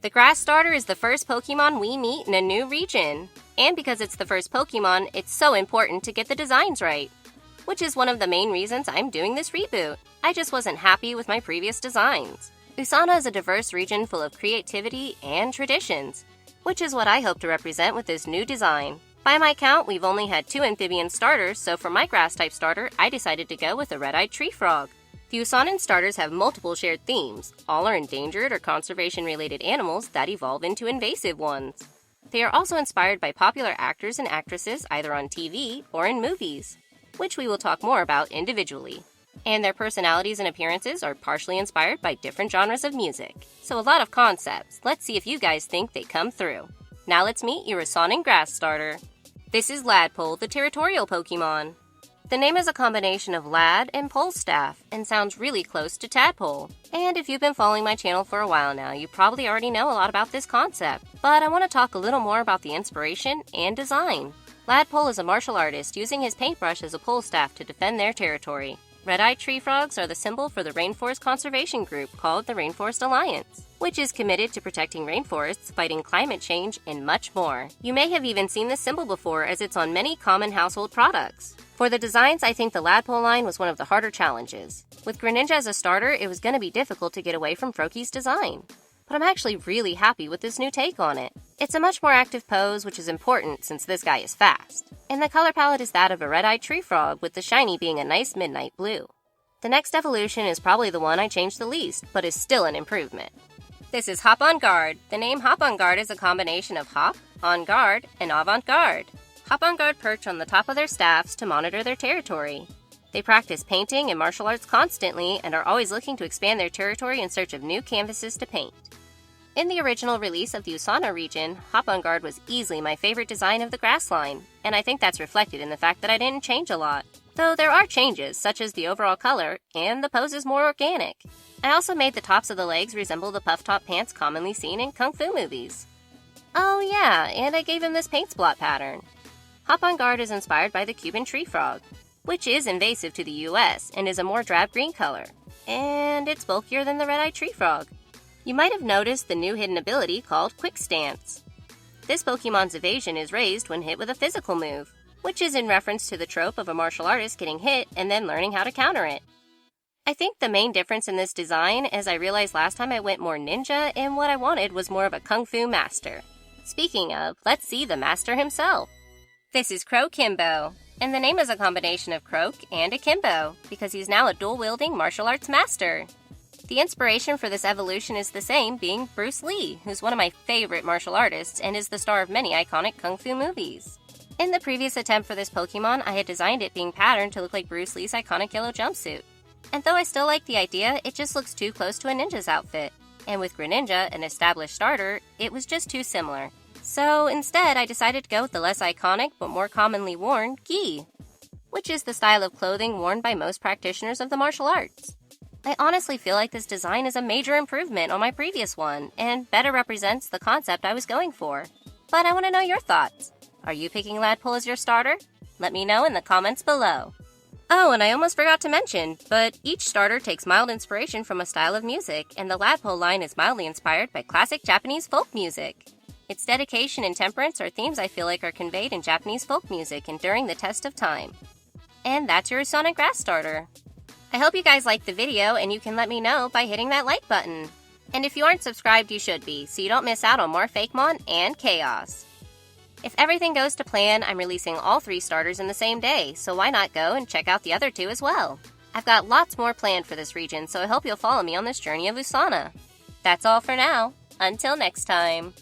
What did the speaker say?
The grass starter is the first Pokemon we meet in a new region. And because it's the first Pokemon, it's so important to get the designs right. Which is one of the main reasons I'm doing this reboot. I just wasn't happy with my previous designs. Usana is a diverse region full of creativity and traditions, which is what I hope to represent with this new design. By my count, we've only had 2 amphibian starters, so for my grass-type starter, I decided to go with a red-eyed tree frog. The Usanan starters have multiple shared themes. All are endangered or conservation-related animals that evolve into invasive ones. They are also inspired by popular actors and actresses either on TV or in movies, which we will talk more about individually. And their personalities and appearances are partially inspired by different genres of music. So a lot of concepts. Let's see if you guys think they come through. Now let's meet your Usanan grass starter. This is Ladpole, the territorial Pokemon. The name is a combination of lad and pole staff and sounds really close to tadpole. And if you've been following my channel for a while now, you probably already know a lot about this concept. But I want to talk a little more about the inspiration and design. Ladpole is a martial artist using his paintbrush as a pole staff to defend their territory. Red-eyed tree frogs are the symbol for the rainforest conservation group called the Rainforest Alliance, which is committed to protecting rainforests, fighting climate change, and much more. You may have even seen this symbol before as it's on many common household products. For the designs, I think the Ladpole line was one of the harder challenges. With Greninja as a starter, it was going to be difficult to get away from Froakie's design. But I'm actually really happy with this new take on it. It's a much more active pose, which is important since this guy is fast. And the color palette is that of a red-eyed tree frog, with the shiny being a nice midnight blue. The next evolution is probably the one I changed the least, but is still an improvement. This is Hop on Guard. The name Hop on Guard is a combination of hop, on guard, and avant-garde. Hop on Guard perch on the top of their staffs to monitor their territory. They practice painting and martial arts constantly and are always looking to expand their territory in search of new canvases to paint. In the original release of the Usana region, Hop on Guard was easily my favorite design of the grass line, and I think that's reflected in the fact that I didn't change a lot. Though there are changes, such as the overall color, and the pose is more organic. I also made the tops of the legs resemble the puff top pants commonly seen in kung fu movies. Oh yeah, and I gave him this paint splot pattern. Hop on Guard is inspired by the Cuban tree frog, which is invasive to the US and is a more drab green color. And it's bulkier than the red-eyed tree frog. You might have noticed the new hidden ability called Quick Stance. This Pokemon's evasion is raised when hit with a physical move, which is in reference to the trope of a martial artist getting hit and then learning how to counter it. I think the main difference in this design is I realized last time I went more ninja and what I wanted was more of a kung fu master. Speaking of, let's see the master himself. This is Crow Kimbo, and the name is a combination of Croak and Akimbo because he's now a dual-wielding martial arts master. The inspiration for this evolution is the same, being Bruce Lee, who's one of my favorite martial artists and is the star of many iconic kung fu movies. In the previous attempt for this Pokemon, I had designed it being patterned to look like Bruce Lee's iconic yellow jumpsuit. And though I still like the idea, it just looks too close to a ninja's outfit. And with Greninja, an established starter, it was just too similar. So instead, I decided to go with the less iconic but more commonly worn gi, which is the style of clothing worn by most practitioners of the martial arts. I honestly feel like this design is a major improvement on my previous one and better represents the concept I was going for. But I want to know your thoughts. Are you picking Ladpole as your starter? Let me know in the comments below. Oh, and I almost forgot to mention, but each starter takes mild inspiration from a style of music, and the Ladpole line is mildly inspired by classic Japanese folk music. Its dedication and temperance are themes I feel like are conveyed in Japanese folk music enduring the test of time. And that's your Usana grass starter. I hope you guys liked the video, and you can let me know by hitting that like button. And if you aren't subscribed, you should be, so you don't miss out on more fakemon and chaos. If everything goes to plan, I'm releasing all 3 starters in the same day, so why not go and check out the other 2 as well? I've got lots more planned for this region, so I hope you'll follow me on this journey of Usana. That's all for now. Until next time.